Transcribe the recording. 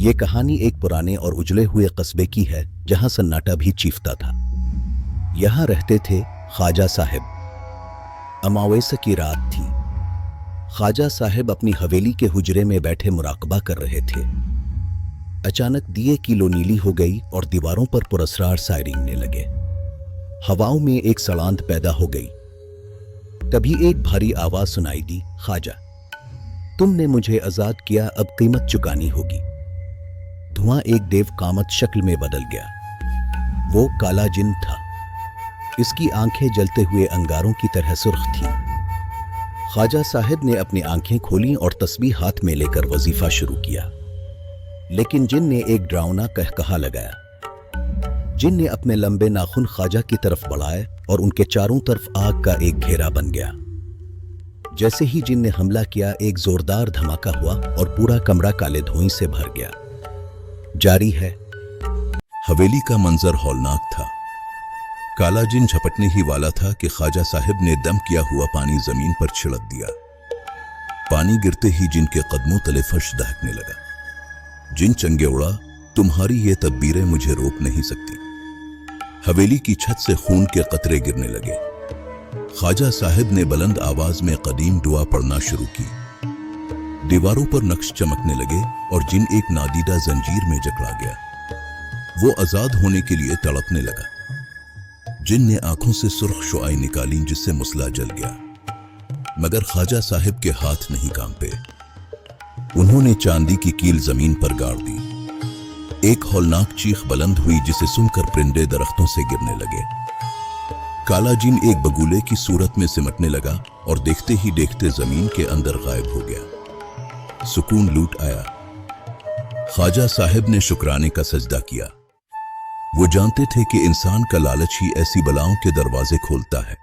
ये कहानी एक पुराने और उजले हुए कस्बे की है जहां सन्नाटा भी चीफता था। यहां रहते थे ख्वाजा साहब। अमावस्या की रात थी। ख्वाजा साहब अपनी हवेली के हुजरे में बैठे मुराकबा कर रहे थे। अचानक दिए की लो नीली हो गई और दीवारों पर पुरस्रार साए रेंगने लगे। हवाओं में एक सड़ांध पैदा हो गई। तभी एक भारी आवाज सुनाई दी, ख्वाजा, तुमने मुझे आजाद किया, अब कीमत चुकानी होगी। धुआं एक देव कामत शक्ल में बदल गया। वो काला जिन था। इसकी आंखें जलते हुए अंगारों की तरह सुर्ख थी। ख्वाजा साहब ने अपनी आंखें खोलीं और तस्बीह हाथ में लेकर वजीफा शुरू किया। लेकिन जिन ने एक डरावना कहकहा लगाया। जिन ने अपने लंबे नाखून ख्वाजा की तरफ बढ़ाए और उनके चारों तरफ आग का एक घेरा बन गया। जैसे ही जिन ने हमला किया, एक जोरदार धमाका हुआ और पूरा कमरा काले धुएं से भर गया। जारी है। हवेली का मंजर हौलनाक था। काला जिन झपटने ही वाला था कि ख्वाजा साहब ने दम किया हुआ पानी जमीन पर छिड़क दिया। पानी गिरते ही जिन के कदमों तले फर्श दहकने लगा। जिन चंगे उड़ा, तुम्हारी ये तदबीरें मुझे रोक नहीं सकती। हवेली की छत से खून के कतरे गिरने लगे। ख्वाजा साहब ने बुलंद आवाज में कदीम दुआ पढ़ना शुरू की। दीवारों पर नक्श चमकने लगे और जिन एक नादीदा जंजीर में जकड़ा गया। वो आजाद होने के लिए तड़पने लगा। जिन ने आंखों से सुर्ख शुआएं निकाली जिससे मुसला जल गया, मगर ख्वाजा साहब के हाथ नहीं कांपे। उन्होंने चांदी की कील जमीन पर गाड़ दी। एक हौलनाक चीख बुलंद हुई जिसे सुनकर परिंदे दरख्तों से गिरने लगे। काला जिन एक बगुले की सूरत में सिमटने लगा और देखते ही देखते जमीन के अंदर गायब हो गया। सुकून लूट आया। ख्वाजा साहब ने शुक्राने का सजदा किया। वो जानते थे कि इंसान का लालच ही ऐसी बलाओं के दरवाजे खोलता है।